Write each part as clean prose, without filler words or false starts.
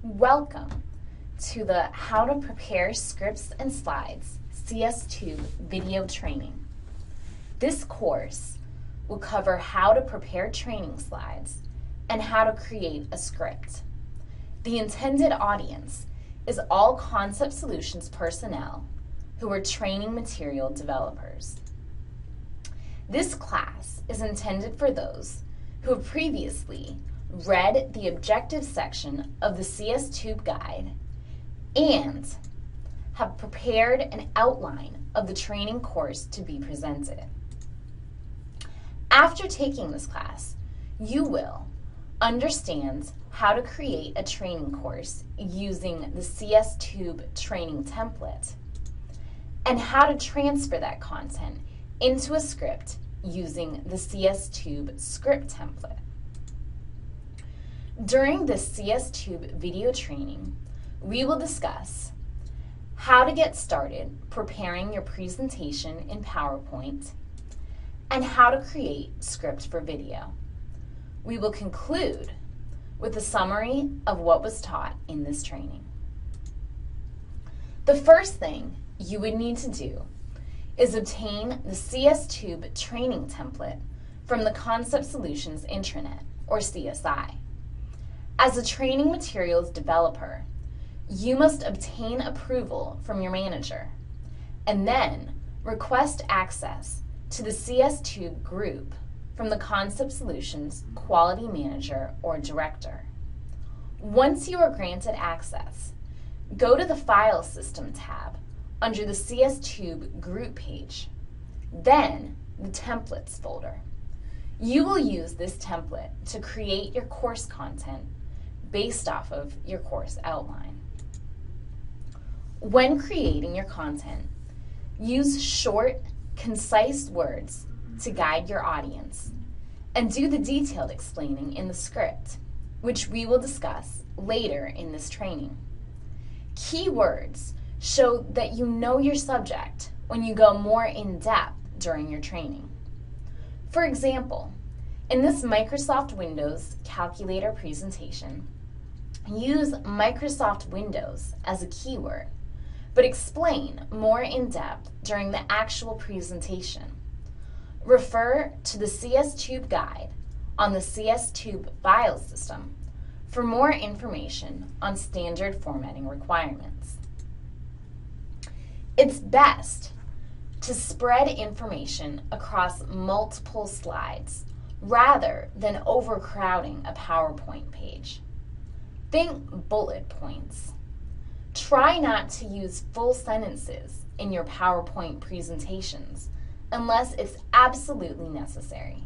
Welcome to the How to Prepare Scripts and Slides CSTube video training. This course will cover how to prepare training slides and how to create a script. The intended audience is all Concept Solutions personnel who are training material developers. This class is intended for those who have previously read the objective section of the CSTube guide and have prepared an outline of the training course to be presented. After taking this class, you will understand how to create a training course using the CSTube training template and how to transfer that content into a script using the CSTube script template. During this CSTube video training, we will discuss how to get started preparing your presentation in PowerPoint and how to create script for video. We will conclude with a summary of what was taught in this training. The first thing you would need to do is obtain the CSTube training template from the Concept Solutions intranet, or CSI. As a training materials developer, you must obtain approval from your manager and then request access to the CSTube group from the Concept Solutions Quality Manager or Director. Once you are granted access, go to the File System tab under the CSTube group page, then the Templates folder. You will use this template to create your course content based off of your course outline. When creating your content, use short, concise words to guide your audience and do the detailed explaining in the script, which we will discuss later in this training. Key words show that you know your subject when you go more in depth during your training. For example, in this Microsoft Windows calculator presentation, use Microsoft Windows as a keyword, but explain more in depth during the actual presentation. Refer to the CSTube guide on the CSTube file system for more information on standard formatting requirements. It's best to spread information across multiple slides rather than overcrowding a PowerPoint page. Think bullet points. Try not to use full sentences in your PowerPoint presentations unless it's absolutely necessary.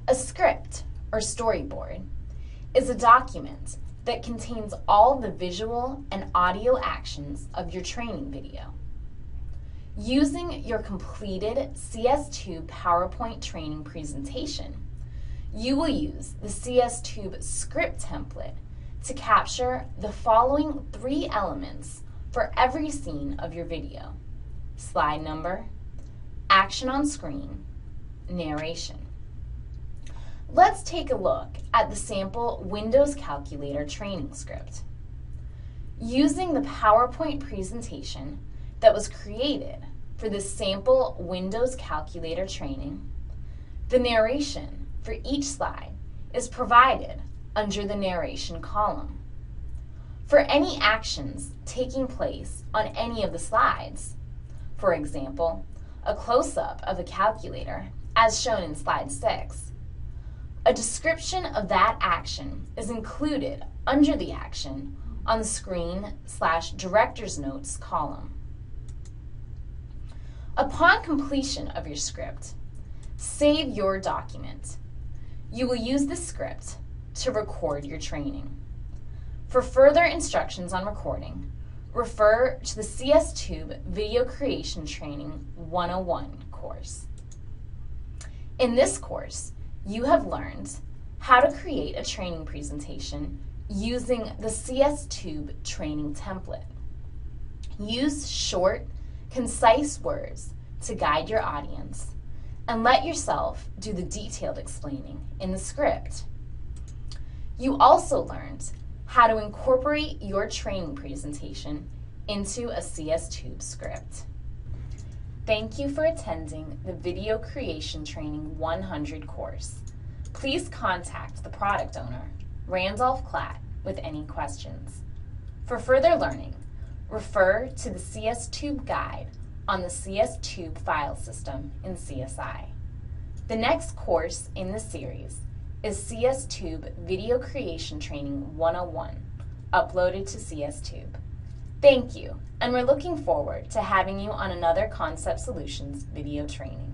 A script or storyboard is a document that contains all the visual and audio actions of your training video. Using your completed CSTube PowerPoint training presentation, you will use the CSTube script template to capture the following 3 elements for every scene of your video: slide number, action on screen, narration. Let's take a look at the sample Windows Calculator training script. Using the PowerPoint presentation that was created for this sample Windows Calculator training, the narration for each slide is provided under the narration column. For any actions taking place on any of the slides, for example, a close-up of a calculator as shown in slide 6, a description of that action is included under the action on the screen/director's notes column. Upon completion of your script, save your document. You will use the script to record your training. For further instructions on recording, refer to the CSTube Video Creation Training 101 course. In this course, you have learned how to create a training presentation using the CSTube training template. Use short, concise words to guide your audience and let yourself do the detailed explaining in the script. You also learned how to incorporate your training presentation into a CSTube script. Thank you for attending the Video Creation Training 100 course. Please contact the product owner, Randolph Klatt, with any questions. For further learning, refer to the CSTube guide on the CSTube file system in CSI. The next course in the series is CSTube Video Creation Training 101, uploaded to CSTube. Thank you, and we're looking forward to having you on another Concept Solutions video training.